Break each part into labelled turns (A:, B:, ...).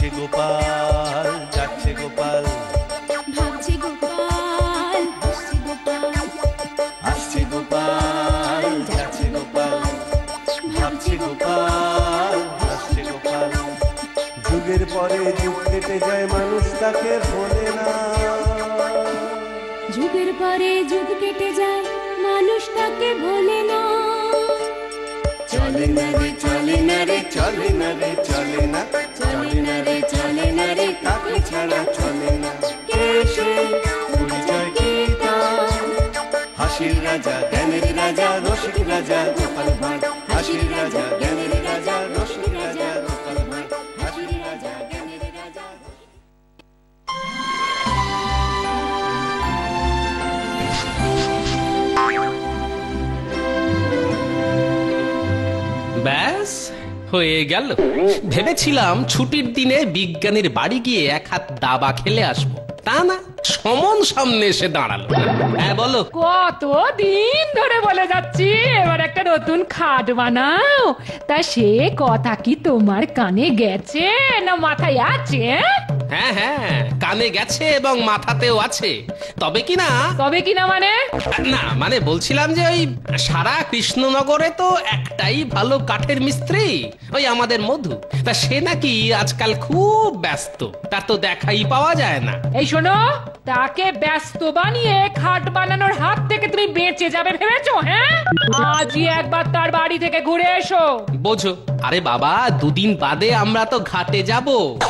A: যাচ্ছে গোপাল, যাচ্ছে গোপাল,
B: ভাবছে গোপাল, হাসছে গোপাল,
A: আসছে গোপাল, যাচ্ছে গোপাল, ভাবছে গোপাল, আসছে গোপাল। যুগের পরে যুগ কেটে যায়, মানুষ তাকে ভোলে না।
B: যুগের পরে যুগ কেটে যায়, মানুষ তাকে ভোলে না।
A: চলে না রে, চলে না রে, চলে না রে, চলে না, চলে না রে, চলে না রে, তাকে ছাড়া চলে না। কে সে? পরিচয় কি তার? হাসির রাজা, জ্ঞানের রাজা, রসিক রাজা গোপাল ভাঁড়। হাসির রাজা, জ্ঞানের রাজা, রসিক রাজা গোপাল ভাঁড়। হাসির রাজা, জ্ঞানের রাজা।
C: ব্যাস হয়ে গেল। ভেবেছিলাম ছুটির দিনে বিজ্ঞানীর বাড়ি গিয়ে এক হাত দাবা খেলে আসবো, তা না, সমন সামনে এসে দাঁড়ালো। হ্যাঁ বলো।
D: কতদিন ধরে বলে যাচ্ছি এবার একটা নতুন খাট বানাও, তা সে কথা কি তোমার কানে গেছে না মাথায় আছে?
C: হ্যাঁ হ্যাঁ, কানে গেছে এবং মাথাতেও আছে। তবে কি না
D: মানে
C: না মানে বলছিলাম যে ওই সারা কৃষ্ণনগরে তো একটাই ভালো কাঠের মিস্ত্রি, ওই আমাদের মধু। তা সে নাকি আজকাল খুব ব্যস্ত, তার তো দেখাই পাওয়া যায় না।
D: এই শোনো, তাকে ব্যস্ত বানিয়ে খাট বানানোর হাত থেকে তুমি বেঁচে যাবে ভেবেছো? হ্যাঁ, আজই একবার তার বাড়ি থেকে ঘুরে এসো।
C: বোঝো, আরে বাবা, দুদিন বাদে আমরা তো ঘাটে যাব।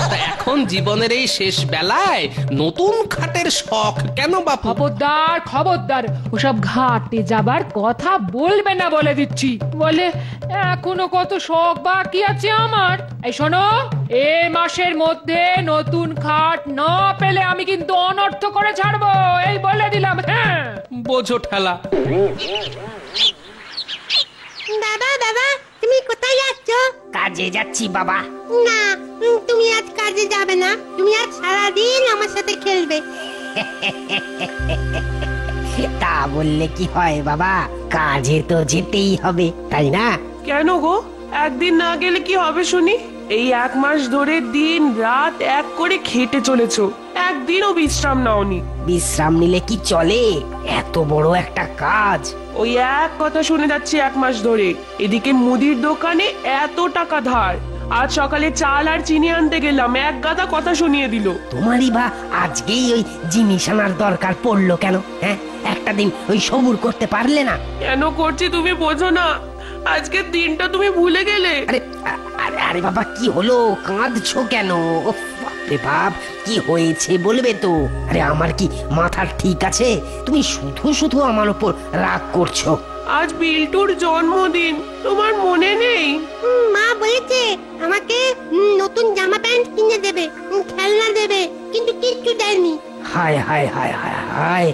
C: তা এখন জীবনের এই শেষ বেলায় নতুন খাটের শখ কেন বাপু?
D: খবরদার খবরদার, ওসব ঘাটে যাবার কথা বলবে না বলে দিচ্ছি। বলে এখনো কত শখ বাকি আছে আমার। এই শোনো, এই মাসের মধ্যে নতুন খাট না পেলে আমি কিন্তু অনর্থ করে ছাড়বো, এই বলে দিলাম। হ্যাঁ,
C: বোঝো ঠেলা।
E: বাবা বাবা, তুমি কোথায় যাচ্ছ?
F: কাজে যাচ্ছি বাবা।
E: না, তুমি আজ কাজে যাবে না, তুমি আজ সারাদিন আমার সাথে খেলবে।
F: তা বললে কি হয় বাবা, কাজে তো যেতেই হবে, তাই না?
G: কেন গো, একদিন না গেলে কি হবে শুনি? এই 1 মাস ধরে দিন রাত এক করে খেটে চলেছো, একদিনও বিশ্রাম নাওনি।
F: বিশ্রাম নিলে কি চলে? এত বড় একটা কাজ।
G: ওই এক কথা শুনে যাচ্ছি 1 মাস ধরে। এদিকে মুদির দোকানে এত টাকা ধার, আজ সকালে চাল আর চিনি আনতে গেলাম, এক গাদা কথা শুনিয়ে দিল।
F: তোমারই বা আজকেই ওই জিনিস আনার দরকার পড়লো কেন? হ্যাঁ, একটা দিন ওই সবুর করতে পারলে না?
G: কেন করছি তুমি বোঝো না? আজকের দিনটা তুমি ভুলে গেলে।
F: আরে আরে আরে বাবা, কি হলো? কাঁদছো কেন? উফ, বাপরে বাপ, কি হয়েছে বলবে তো? আরে আমার কি মাথার ঠিক আছে? তুমি শুধু শুধু আমার উপর রাগ করছো।
G: আজ বিল্টুর জন্মদিন, তোমার মনে নেই?
E: মা বলেছে আমাকে নতুন জামা প্যান্ট কিনে দেবে, খেলনা দেবে, কিন্তু কিচ্ছু দেয়নি।
F: হায় হায় হায় হায় হায়,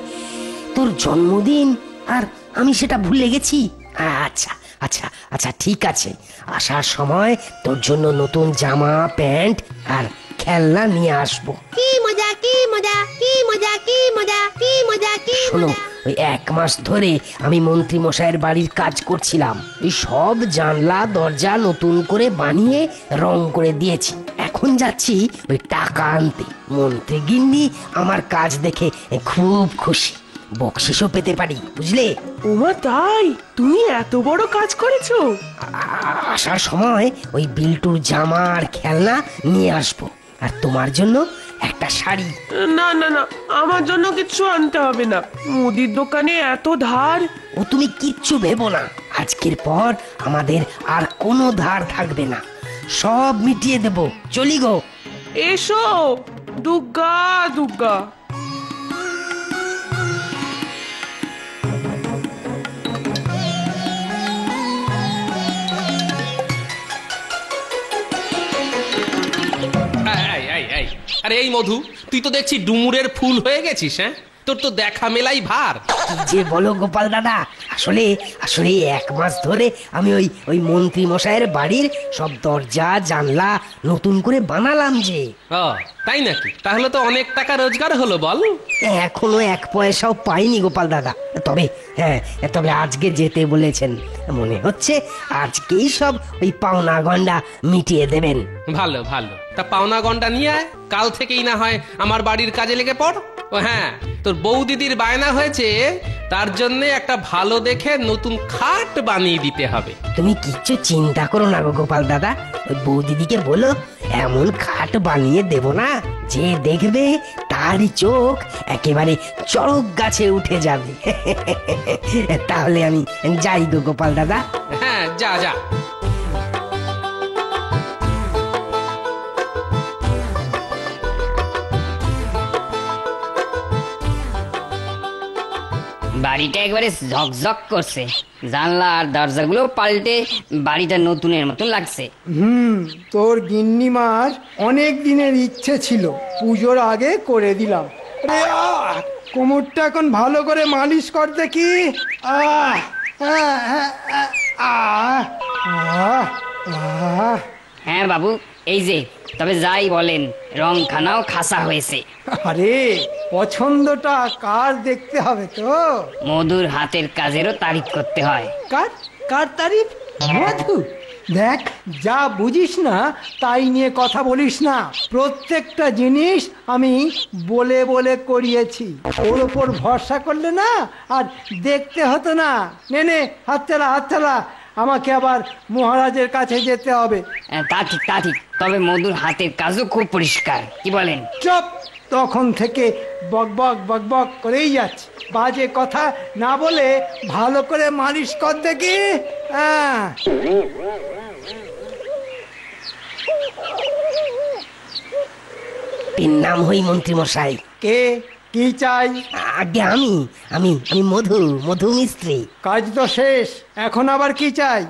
F: তোর জন্মদিন আর আমি সেটা ভুলে গেছি। আচ্ছা আচ্ছা আচ্ছা, ঠিক আছে, আসার সময় তোর জন্য নতুন জামা প্যান্ট আর খেলনা নিয়ে আসবো।
E: কি মজা, কি মজা, কি মজা, কি মজা, কি মজা, কি
F: শোনো,
E: মজা।
F: ওই 1 মাস ধরে আমি মন্ত্রী মশাইয়ের বাড়ির কাজ করছিলাম। ওই সব জানলা দরজা নতুন করে বানিয়ে রং করে দিয়েছি। এখন যাচ্ছি ওই টাকা আনতে। মন্ত্রী গিন্নি আমার কাজ দেখে খুব খুশি, বকশিসও পেতে পারি, বুঝলে?
G: ওমা তাই? তুমি এত বড় কাজ করেছো?
F: আসার সময় ওই বিল্টুর জামা আর খেলনা নিয়ে আসবো, আর তোমার জন্য একটা শাড়ি।
G: না না না, আমার জন্য কিছু আনতে হবে না, মুদির দোকানে এত ধার।
F: ও তুমি কিচ্ছু ভেবো না, আজকের পর আমাদের আর কোনো ধার থাকবে না, সব মিটিয়ে দেব। চলি গো।
G: এসো, দুর্গা দুর্গা।
C: আরে এই মধু, তুই তো দেখছি ডুমুরের ফুল হয়ে গেছিস। হ্যাঁ, তোর তো দেখা মেলাই ভার।
F: কি যে বলো গোপাল দাদা, আসলে আসলে 1 মাস ধরে আমি ওই মন্ত্রী মশাইয়ের বাড়ির সব দরজা জানলা নতুন করে বানালাম যে।
C: ও তাই নাকি? তাহলে তো অনেক টাকা রোজগার হলো বল।
F: এখনো 1 পয়সাও পাইনি গোপাল দাদা। তবে হ্যাঁ, তবে আজকে যেতে বলেছেন, মনে হচ্ছে আজকেই সব ওই পাওনা গন্ডা মিটিয়ে দেবেন।
C: ভালো ভালো, তা পাওনা গন্ডা নিয়ে আয়, কাল থেকেই না হয় আমার বাড়ির কাজে লেগে পড়। ও হ্যাঁ, তোর বউ দিদির বায়না হয়েছে, তার জন্য একটা ভালো দেখে নতুন খাট বানিয়ে দিতে হবে।
F: তুমি কিচ্ছু চিন্তা করো না গো গোপাল দাদা, ওই বৌদিদিকে বলো এমন খাট বানিয়ে দেব না যে দেখবে তারই চোখ একেবারে চড়ক গাছে উঠে যাবে। তাহলে আমি যাই গো গোপাল দাদা।
C: হ্যাঁ যা যা।
H: বাড়িটা একবারে ঝকঝক করছে, জানলা আর দরজাগুলো পাল্টে বাড়িটা নতুনের মতন লাগছে।
I: তোর গিন্নিমার অনেক দিনের ইচ্ছে ছিল, পুজোর আগে করে দিলাম। আরে কোমরটা এখন ভালো করে মালিশ কর দেখি। আহ আহ আহ আহ
H: হ্যাঁ বাবু, এই যে, তবে যাই বলেন রংখানাও খাসা হয়েছে।
I: আরে পছন্দটা কার দেখতে হবে তো।
H: মধুর হাতের কাজেরও তারিফ করতে হয়।
I: কার কার তারিফ? মধু? দেখ, যা বুঝিস না তাই নিয়ে কথা বলিস না। প্রত্যেকটা জিনিস আমি বলে বলে করিয়েছি, ওর ওপর ভরসা করলে না আর দেখতে হতো না। নে নে, হাত চালা হাত চালা, আমাকে আবার মহারাজের কাছে যেতে হবে।
H: তা ঠিক তা ঠিক, তবে মধুর হাতের কাজও খুব পরিষ্কার, কি বলেন?
I: চুপ, তখন থেকে বকবক বকবক করেই যাচ্ছে। বাজে কথা না বলে ভালো করে মালিশ কর দেখি। হ্যাঁ,
F: নাম হই মন্ত্রী মশাই।
I: কে? কি চাই?
F: আগে আমি আমি আমি মধু মধু মিস্ত্রি।
I: কাজ তো শেষ, এখন আবার কি চাই?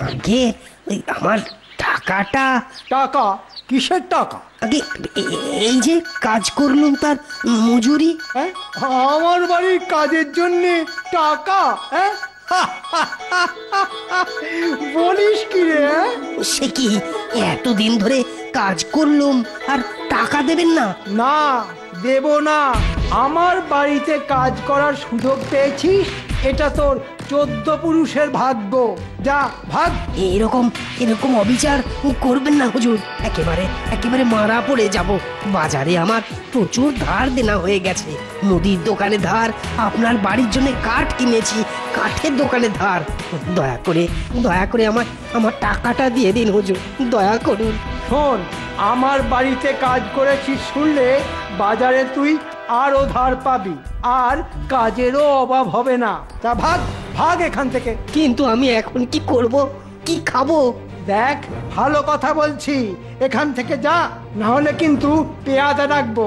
F: আগে ওই আমার টাকাটা।
I: টাকা? কিসের টাকা?
F: আগে এই যে কাজ করলুম তার মজুরি।
I: হ্যাঁ, আমার বাড়ির কাজের জন্য টাকা? হ্যাঁ, বলিস কি রে?
F: সে কি, এতদিন ধরে কাজ করলুম আর টাকা দেবেন না?
I: না, দেব না। আমার বাড়িতে কাজ করার সুযোগ পেয়েছিস, এটা তোর 14 পুরুষের ভাগ্য। যা ভাগ।
F: এরকম এরকম অবিচার করবেন না হুজুর, একেবারে একেবারে মারা পড়ে যাব। বাজারে আমার প্রচুর ধার দেনা হয়ে গেছে, মুদির দোকানে ধার, আপনার বাড়ির জন্য কাঠ কিনেছি, কাঠের দোকানে ধার। দয়া করে আমার টাকাটা দিয়ে দিন হুজুর, দয়া করুন।
I: শোন, আমার বাড়িতে কাজ করেছিস শুনলে বাজারে তুই আরো ধার পাবি, আর কাজেরও অভাব হবে না। তা ভাগ ভাগ এখান থেকে।
F: কিন্তু আমি এখন কি করব, কি খাবো?
I: দেখ, ভালো কথা বলছি, এখান থেকে যা, না হলে কিন্তু পেয়াদা ডাকবো।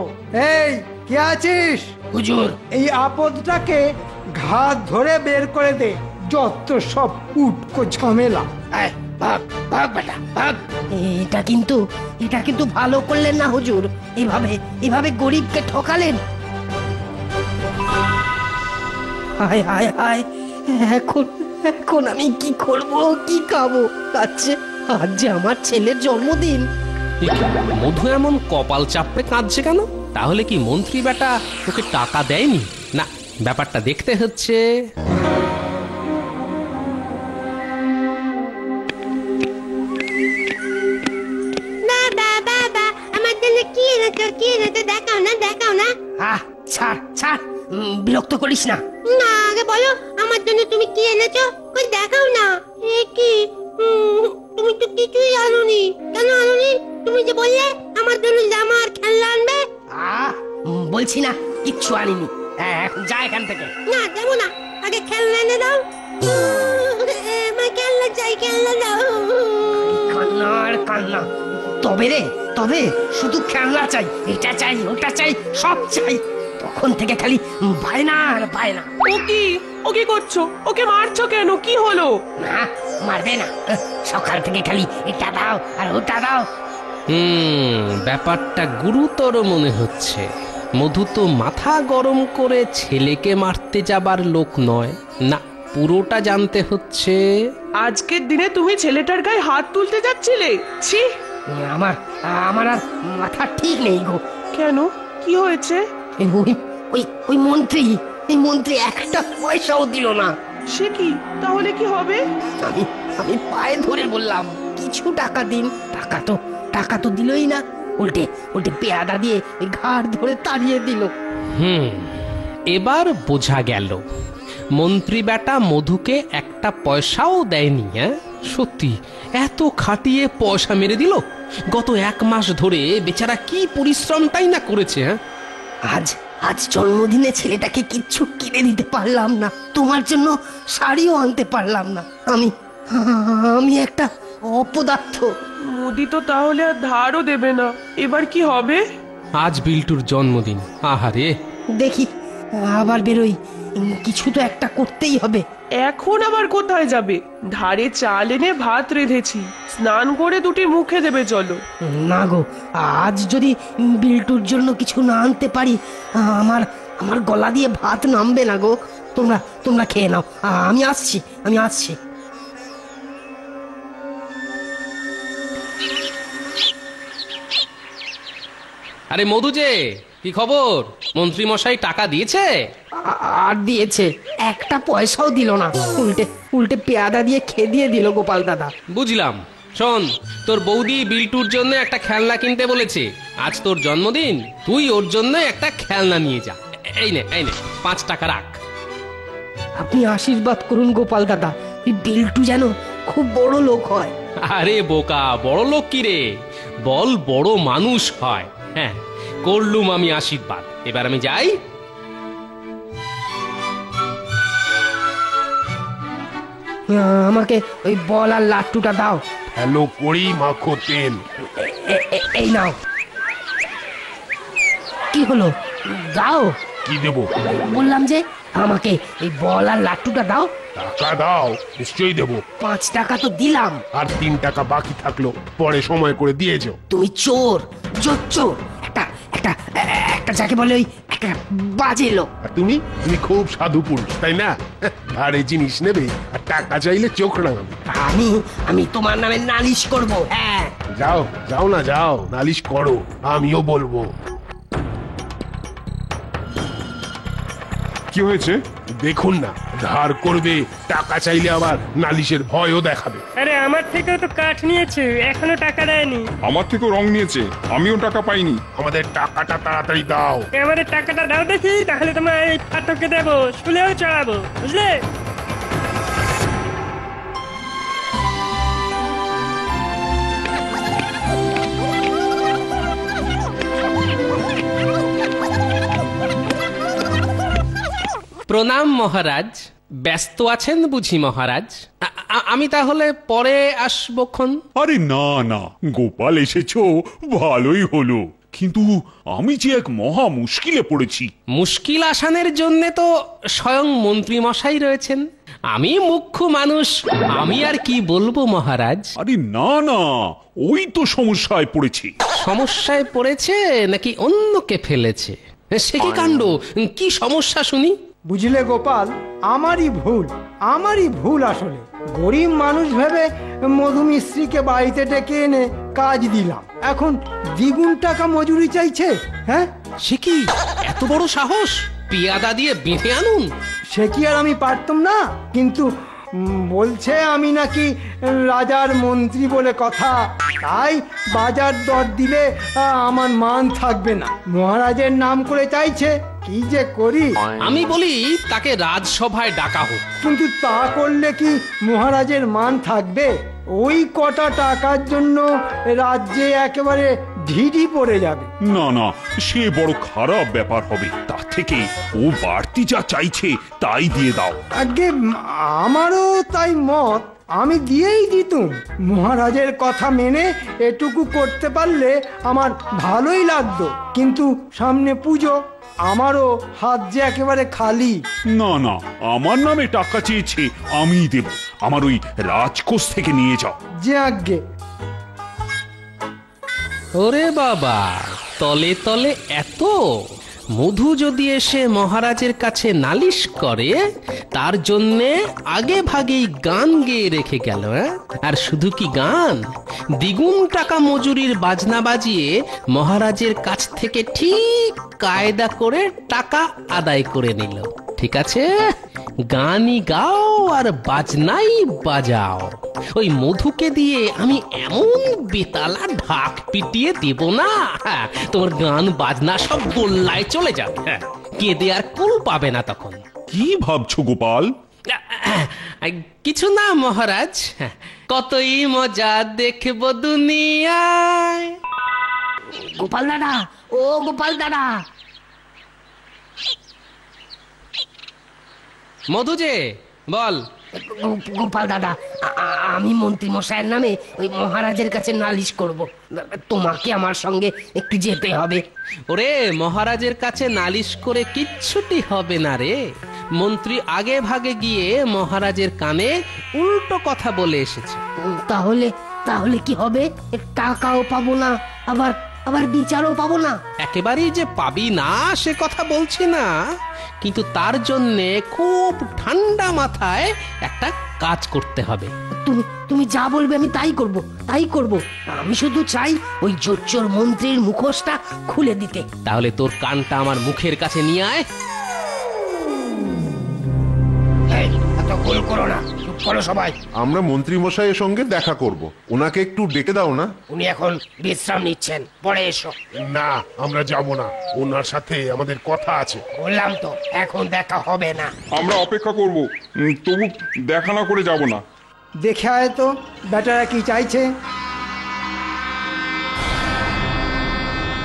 I: এই, কে আছিস?
F: হুজুর।
I: এই আপদটাকে ঘাত ধরে বের করে দে, যত সব উটকো ঝামেলা।
F: ভাগ ভাগ বেটা ভাগ। এটা কিন্তু ভালো করলেন না হুজুর, এভাবে গরিবকে ঠকালেন। হায় হায় হায়, এখন আমি কি করব, কি খাবো? আজ যে আমার ছেলের জন্মদিন।
C: মধু এমন কপাল চাপড়ে কাঁদছে কেন? তাহলে কি মন্ত্রী বেটা ওকে টাকা দেয়নি? না, ব্যাপারটা দেখতে হচ্ছে।
E: বাবা বাবা, আমার জন্য কি এনেছো? কি এনেছো? দেখাও না, দেখাও না।
F: ছাড় ছাড়, বিরক্ত করিস না।
E: না, আগে বলো আমার জন্য তুমি কি এনেছো, কই দেখাও না। এ কি, তুমি তো কিছুই আনোনি। কেন আনোনি? তুমি যে বললে আমার জন্য জামা আর খেলনা আনবে।
F: বলছি না কিচ্ছু আনিনি, এখন যা এখান থেকে।
E: না, যাবো না, আগে খেলনা এনে দাও। আমার খেলনা চাই, খেলনা দাও।
F: কান্না আর কান্না, তবে শুধু খেলনা চাই, এটা চাই ওটা চাই, সব চাই। তখন থেকে খালি বায়না আর বায়না।
G: ও কি করছো? ওকে মারছো কেন? কি হলো?
F: না, মারবে না, সকাল থেকে খালি এটা দাও আর ওটা দাও।
C: ব্যাপারটা গুরুতর মনে হচ্ছে। মধু তো মাথা গরম করে ছেলেকে মারতে যাবার লোক নয়। না, পুরোটা জানতে হচ্ছে।
G: আজকের দিনে তুমি ছেলেটার গায়ে হাত তুলতে যাচ্ছিলে? ছি!
F: আমার আমার আর মাথা ঠিক নেই গো।
G: কেন, কি হয়েছে?
F: ওই ওই ওই মন্ত্রী, এই মন্ত্রী একটা পয়সাও দিল না।
G: সে কি? তাহলে কি হবে?
F: আমি আমি পায়ে ধরে বললাম কিছু টাকা দিন, টাকা তো দিলই না, উল্টে উল্টে পেয়াদা দিয়ে ওই ঘাড় ধরে তাড়িয়ে দিল।
C: এবার বোঝা গেল মন্ত্রী বেটা মধুকে একটা পয়সাও দেয়নি। হ্যাঁ, সত্যি এত খাটিয়ে পয়সা মেরে দিল। গত 1 মাস ধরে বেচারা কি পরিশ্রমটাই না করেছে। হ্যাঁ,
F: আজ জন্মদিনে ছেলেটাকে কিচ্ছু কিনে দিতে পারলাম না, তোমার জন্য শাড়িও আনতে পারলাম না। আমি একটা অপদার্থ।
G: মোদি তো তাহলে আর ধারও দেবে না। এবার কি হবে?
C: আজ বিল্টুর জন্মদিন। আহারে,
F: দেখি আবার বেরোই, কিছু তো একটা করতেই হবে।
G: এখন আবার কোথায় যাবে? ধারে চাল এনে ভাত রেঁধেছি, স্নান করে দুটি মুখে দেবে চলো।
F: না গো, আজ যদি বিল্টুর জন্য কিছু না আনতে পারি, আমার গলা দিয়ে ভাত নামবে না গো। তোমরা খেয়ে নাও, আমি আসছি।
C: আরে মধু যে, কি খবর? মন্ত্রী মশাই টাকা দিয়েছে?
F: আর দিয়েছে, একটা পয়সাও দিল না, উল্টে পেয়াদা দিয়ে খেদিয়ে দিল গোপাল দাদা।
C: বুঝলাম। শোন, তোর বৌদি বিল্টুর জন্য একটা খেলনা কিনতে বলেছে। আজ তোর জন্মদিন, তুই ওর জন্য একটা খেলনা নিয়ে যা। এই নে 5 টাকা রাখ।
F: আপনি আশীর্বাদ করুন গোপাল দাদা, বিল্টু যেন খুব বড় লোক হয়।
C: আরে বোকা, বড় লোক কি রে, বল বড় মানুষ হয়। হ্যাঁ, করলুম আমি আশীর্বাদ। এবার আমি যাই।
F: আমাকে ওই বল আর লাট্টুটা দাও।
J: হ্যালো করি মাখো তেল।
F: এই নাও। কি হলো, দাও।
J: কি দেবো?
F: বললাম যে আমাকে এই বল আর লাট্টুটা দাও।
J: টাকা দাও, নিশ্চয়ই দেবো।
F: 5 টাকা তো দিলাম,
J: আর 3 টাকা বাকি থাকলো, পরে সময় করে দিয়েছো।
F: তুমি চোর, চোর, একটা যাকে বলে ওই একটা বাজে লোক।
J: আর তুমি খুব সাধু পুরুষ, তাই না? আর এই জিনিস নেবে আর টাকা চাইলে চোখ রাঙাবে।
F: আমি তোমার নামে নালিশ করব। হ্যাঁ,
J: যাও, নালিশ করো, আমিও বলবো।
K: কি হয়েছে?
J: দেখুন না, ধার করবে, টাকা চাইলে আবার নালিশের ভয়ও দেখাবে।
L: আরে আমার থেকেও তো কাঠ নিয়েছে, এখনো টাকা দেয়নি।
K: আমার থেকেও রং নিয়েছে, আমিও টাকা পাইনি।
J: আমাদের টাকাটা তাড়াতাড়ি দাও।
L: আমাদের টাকাটা দাও দেখি, তাহলে তোমার এই ফাটককে দেবো, স্কুলেও চড়াবো, বুঝলে?
C: প্রণাম মহারাজ। ব্যস্ত আছেন বুঝি মহারাজ? আমি তাহলে পরে আসবক্ষণ।
K: আরে না, গোপাল এসেছো, ভালোই হলো। কিন্তু আমি যে এক মহা মুশকিলে পড়েছি।
C: মুশকিল আসানের জন্য তো স্বয়ং মন্ত্রী মশাই রয়েছেন। আমি মুখ্য মানুষ, আমি আর কি বলবো মহারাজ?
K: আরে না, ওই তো সমস্যায় পড়েছি।
C: সমস্যায় পড়েছে নাকি অন্যকে ফেলেছে? সে কি কাণ্ড, কি সমস্যা শুনি?
I: বুঝলে গোপাল, আমারই ভুল আসলে। গরিব মানুষ ভেবে মধুমিশ্রীকে বাড়িতে ডেকে এনে কাজ দিলাম, এখন 2 টাকা মজুরি চাইছে। হ্যাঁ,
C: সে কি এত বড় সাহস? পেয়াদা দিয়ে বেঁধে আনুন।
I: সে কি আর আমি পারতাম না? কিন্তু বলছে আমি নাকি রাজার মন্ত্রী বলে কথা, তাই বাজার দর দিলে আমার মান থাকবে না। মহারাজের নাম করে চাইছে, কি যে করি।
C: আমি বলি তাকে রাজসভায় ডাকা হোক।
I: কিন্তু তা করলে কি মহারাজের মান থাকবে? ওই কটা টাকার জন্য রাজ্যে একেবারে ঢিঢি পড়ে যাবে।
K: না, সে বড় খারাপ ব্যাপার হবে। তার থেকে ও বাড়তি যা চাইছে তাই দিয়ে দাও।
I: আগে আমারও তাই মত, আমি দিয়েই দিতুম। মহারাজের কথা মেনে এটুকু করতে পারলে আমার ভালোই লাগতো, কিন্তু সামনে পুজো, আমারও হাত যে একেবারে খালি।
K: না, আমার নামে টাকা চেয়েছে, আমি দেব। আমার ওই রাজকোষ থেকে নিয়ে যাও।
I: যে আজ্ঞে।
C: ওরে বাবা, তলে তলে এত! মধু যদি এসে মহারাজের কাছে নালিশ করে তার জন্যে আগে ভাগেই গান গেয়ে রেখে গেল। আর শুধু কি গান, দ্বিগুণ টাকা মজুরির বাজনা বাজিয়ে মহারাজের কাছ থেকে ঠিক কায়দা করে টাকা আদায় করে নিল। ঠিক আছে, গানই গাও আর বাজনাই বাজাও। ওই মধুকে দিয়ে আমি এমন বেতালা ঢাক পিটিয়ে দেব না, তোমার গান বাজনা সব গোল্লায় চলে যাবে। কেঁদে আর কুল পাবে না তখন।
K: কি ভাবছো গোপাল?
C: কিছু না মহারাজ, কতই মজা দেখব দুনিয়ায়।
F: গোপাল দাদা, ও গোপাল দাদা।
C: মধু যে, বল।
F: গোপাল দাদা, আমি মন্ত্রী মশাইয়ের নামে ওই মহারাজের কাছে নালিশ করব। তোমাকে আমার সঙ্গে একটু যেতে হবে।
C: ওরে, মহারাজের কাছে নালিশ করে কিচ্ছুটি হবে না রে। মন্ত্রী আগে ভাগে গিয়ে মহারাজের কানে উল্টো কথা বলে এসেছে।
F: তাহলে তাহলে কি হবে? টাকাও পাবো না, আবার আবার বিচারও পাবো না।
C: একেবারেই যে পাবি না সে কথা বলছি না, কিন্তু তার জন্যে খুব ঠান্ডা মাথায় একটা কাজ করতে হবে।
F: তুমি যা বলবে আমি তাই করব, তাই করব। আমি শুধু চাই ওই জোচ্চোর মন্ত্রীর মুখোশটা খুলে দিতে।
C: তাহলে তোর কানটা আমার মুখের কাছে নিয়ে আয়।
F: এত গোল করো না, চুপ করো সবাই।
J: আমরা মন্ত্রী মশাইয়ের সঙ্গে দেখা করব, ওনাকে একটু ডেকে দাও না।
F: উনি এখন বিশ্রাম নিচ্ছেন, পরে এসো।
J: না, আমরা যাব না, ওনার সাথে আমাদের কথা আছে।
F: বললাম তো এখন দেখা হবে না।
K: আমরা অপেক্ষা করব, তবু দেখা না করে যাব না।
I: দেখে আয় তো বেটারা কি চাইছে।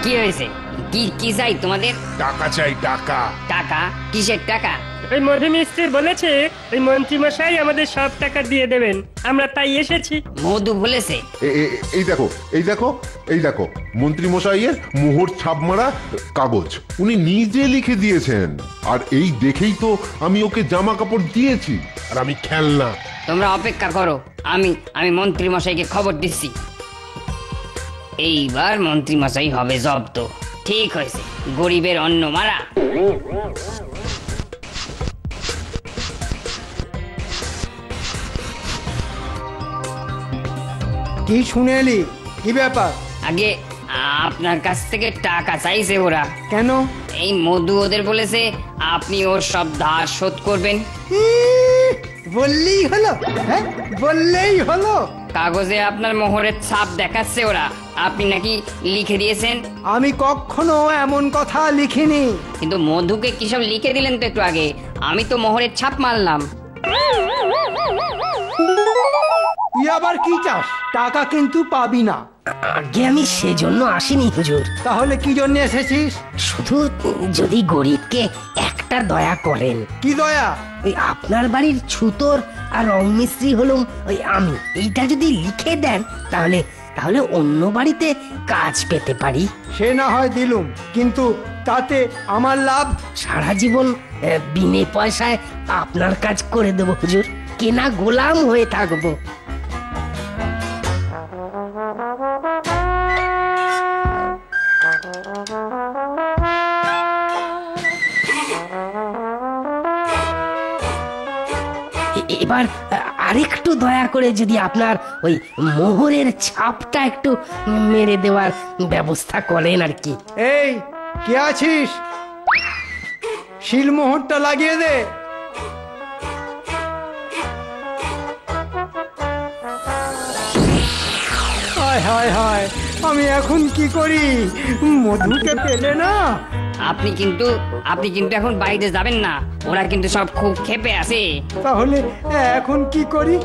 H: কি হয়েছে? কি কি চাই তোমাদের?
J: টাকা চাই, টাকা।
H: টাকা? কিসের টাকা?
L: ওই মধু মিস্ত্রি বলেছে ওই মন্ত্রী মশাই আমাদের সব টাকা দিয়ে দেবেন, আমরা তাই এসেছি।
H: মধু বলেছে?
J: এই দেখো, এই দেখো, এই দেখো, মন্ত্রী মশাইয়ের মোহর ছাপ মারা কাগজ উনি নিজে লিখে দিয়েছেন। আর এই দেখেই তো আমি ওকে জামা কাপড় দিয়েছি, আর আমি খেলনা।
H: তোমরা অপেক্ষা করো, আমি মন্ত্রী মশাইকে খবর দিচ্ছি। এইবার মন্ত্রী মশাই হবে জব্দ। ঠিক হয়েছে, গরিবের অন্ন মারা।
I: কি শুনে এলি? কি ব্যাপার?
H: আগে আপনার কাছ থেকে টাকা চাইছে ওরা।
I: কেন?
H: এই মধু ওদের বলেছে আপনি ওর সব ধার শোধ করবেন।
I: বললেই হলো, হ্যাঁ বললেই হলো।
H: কাগজে আপনার মোহরের ছাপ দেখাচ্ছে ওরা, আপনি নাকি লিখে দিয়েছেন।
I: আমি কখনো এমন কথা লিখিনি।
H: কিন্তু মধুকে কি সব লিখে দিলেন তো একটু আগে, আমি তো মোহরের ছাপ মারলাম।
I: তুই আবার কি চাস? টাকা কিন্তু পাবি না।
F: আগে আমি সেজন্য আসিনি হুজুর।
I: তাহলে কি জন্য এসেছিস?
F: শুধু যদি গরিবকে একটা দয়া করেন।
I: কি দয়া?
F: ওই আপনার বাড়ির ছুতোর আর রং মিস্ত্রি হলুম ওই আমি। এইটা যদি লিখে দেন তাহলে তাহলে অন্য বাড়িতে কাজ পেতে পারি।
I: সে না হয় দিলুম, কিন্তু তাতে আমার লাভ?
F: সারা জীবন বিনে পয়সায় আপনার কাজ করে দেবো হুজুর, কেনা গোলাম হয়ে থাকবো। এবার আরেকটু দয়া করে যদি আপনার ওই মোহরের ছাপটা একটু মেরে দেওয়ার ব্যবস্থা করেন আর কি।
I: এই কে আছিস? শিলমোহরটা লাগিয়ে দে। হায় হায় হায়, আমি এখন কি করি? মধুকে পেলে না।
H: আপনি কিন্তু এখন বাইরে যাবেন না, ওরা কিন্তু সব খুব ক্ষেপে আছে।
I: তাহলে এখন কি করি?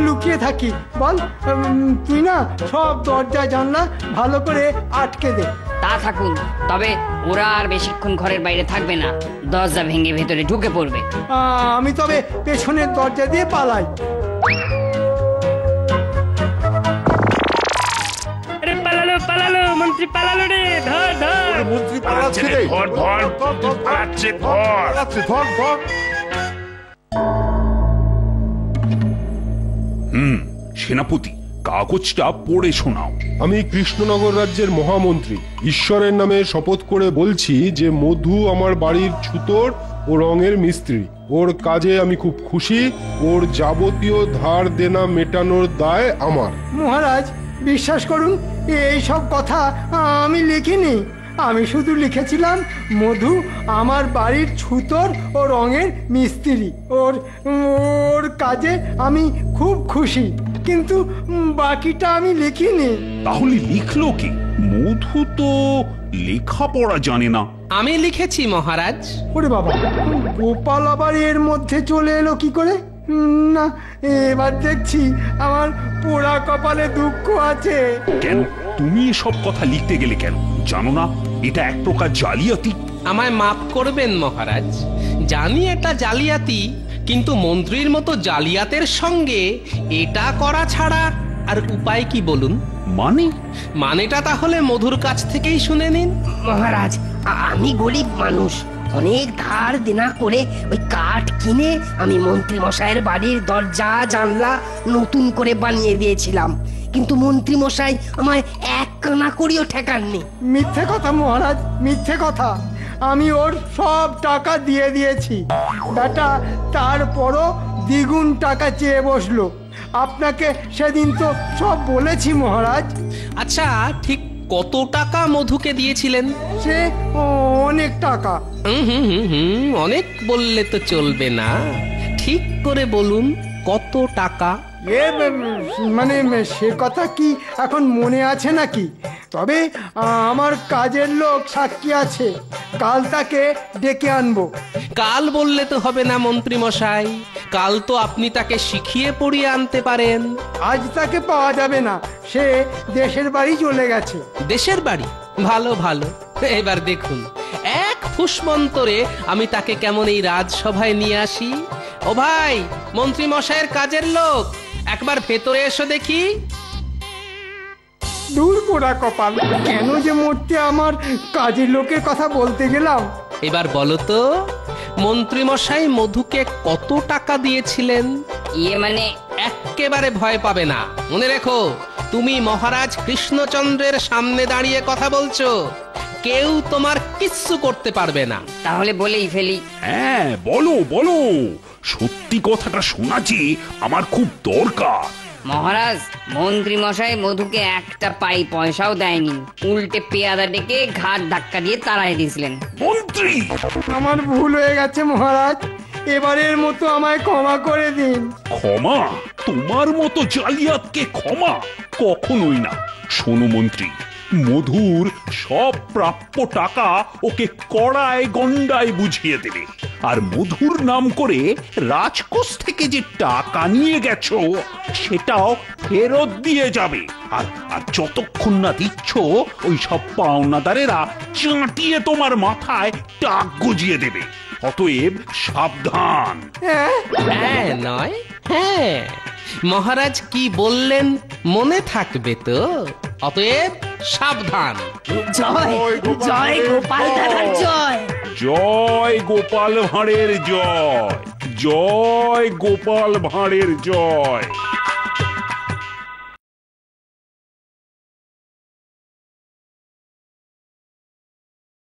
I: লুকিয়ে থাকি বল? তুই না সব দরজা জানলা ভালো করে আটকে দে।
H: তা থাকুন, তবে ওরা আর বেশিক্ষণ ঘরের বাইরে থাকবে না, দরজা ভেঙে ভেতরে ঢুকে পড়বে।
I: আমি তবে পেছনের দরজা দিয়ে পালাই।
L: আরে পালালো পালালো, মন্ত্রী পালালো রে, ধর ধর।
J: মন্ত্রী পালাচ্ছে রে, ধর ধর, পালাচ্ছে, ধর ধর ধর।
K: সেনাপতি, কাগজটা পড়ে শোনাও।
M: আমি কৃষ্ণনগর রাজ্যের মহামন্ত্রী ঈশ্বরের নামে শপথ করে বলছি যে মধু আমার বাড়ির ছুতোর ও রঙের মিস্ত্রি। ওর কাজে আমি খুব খুশি। ওর যাবতীয় ধার দেনা মেটানোর দায় আমার।
I: মহারাজ বিশ্বাস করুন, এই সব কথা আমি লিখিনি। আমি শুধু লিখেছিলাম মধু আমার বাড়ির ছুতোর ও রঙের মিস্ত্রি। ওর কাজে আমি খুব খুশি, কিন্তু বাকিটা আমি লিখিনি।
K: তাহলে লিখলো কি? মধু তো লেখাপড়া জানে না।
C: আমি লিখেছি মহারাজ।
I: ওরে বাবা, গোপাল আবার এর মধ্যে চলে এলো কি করে? না, এবার দেখছি আমার পোড়া কপালে দুঃখ আছে।
K: কেন তুমি এসব কথা লিখতে গেলে কেন? জানো না এটা এক প্রকার জালিয়াতি?
C: আমায় মাফ করবেন মহারাজ, জানি এটা জালিয়াতি, কিন্তু মন্ত্রীর মতো জালিয়াতের সঙ্গে এটা করা ছাড়া আর উপায় কি বলুন? মানেটা তাহলে মধুর কাছ থেকেই শুনে নিন।
F: মহারাজ, আমি গরিব মানুষ, অনেক ধার দেনা করে ওই কাঠ কিনে আমি মন্ত্রী মশাইয়ের বাড়ির দরজা জানলা নতুন করে বানিয়ে দিয়েছিলাম, কিন্তু মন্ত্রী মশাই আমায় এক কানা করিও ঠেকাননি।
I: মিথ্যে কথা মহারাজ, মিথ্যে কথা। আমি ওর সব টাকা দিয়ে দিয়েছি। বেটা তারপরও দ্বিগুণ টাকা চেয়ে বসলো। আপনাকে সেদিন তো সব বলেছি মহারাজ।
C: আচ্ছা, ঠিক কত টাকা মধুকে দিয়েছিলেন?
I: সে অনেক টাকা।
C: অনেক বললে তো চলবে না, ঠিক করে বলুন কত টাকা।
I: মানে সে কথা কি এখন মনে আছে নাকি? তবে আমার কাজের লোক সাক্ষী আছে, কাল তাকে ডেকে আনবো।
C: কাল বললে তো হবে না মন্ত্রী মশাই, কাল তো আপনি তাকে শিখিয়ে পড়িয়ে আনতে পারেন।
I: আজ তাকে পাওয়া যাবে না, সে দেশের বাড়ি চলে গেছে।
C: দেশের বাড়ি? ভালো ভালো, এবার দেখুন এক ফুসমন্তরে আমি তাকে কেমন এই রাজসভায় নিয়ে আসি। ও ভাই, মন্ত্রী মশাইয়ের কাজের লোক, একবার ভেতরে এসো দেখি।
I: দূর পোড়া কপাল, কেন যে মরতে আমার কাজের লোকের কথা বলতে গেলাম।
C: এবার বলো তো, মন্ত্রী মশাই মধুকে কত টাকা দিয়েছিলেন?
H: মানে
C: একেবারে ভয় পাবে না, মনে রেখো তুমি মহারাজ কৃষ্ণচন্দ্রের সামনে দাঁড়িয়ে কথা বলছো, কেউ তোমার কিচ্ছু করতে পারবে না।
H: তাহলে বলেই ফেলি।
K: হ্যাঁ বলো বলো, সত্যি কথাটা শোনা যে আমার খুব দরকার।
H: মহারাজ, মন্ত্রী মশাই মধুকে একটা পাই পয়সাও দেয়নি, উল্টে পেয়াদা ডেকে ঘাট ধাক্কা দিয়ে তাড়াই দিয়েছিলেন।
K: মন্ত্রী,
I: আমার ভুল হয়ে গেছে মহারাজ, এবারের মতো আমায় ক্ষমা করে দিন।
K: ক্ষমা? তোমার মতো জালিয়াতকে ক্ষমা কখনোই না। শোনো মন্ত্রী, মধুর সব প্রাপ্য টাকা ওকে কড়ায় গন্ডায় বুঝিয়ে দেবে, আর মধুর নাম করে রাজকোষ থেকে যে টাকা নিয়ে গেছো সেটাও ফেরত দিয়ে যাবে। আর যতক্ষণ না দিচ্ছ ওই সব পাওনাদারেরা চাটিয়ে তোমার মাথায় টাক গজিয়ে দেবে। অতএব সাবধান।
C: হ্যাঁ নয় হ্যাঁ, মহারাজ কি বললেন মনে থাকবে তো? অতএব সাবধান।
F: জয় জয় গোপাল দাদার জয়।
K: জয় গোপাল ভাঁড়ের জয়। জয় গোপাল ভাঁড়ের জয়।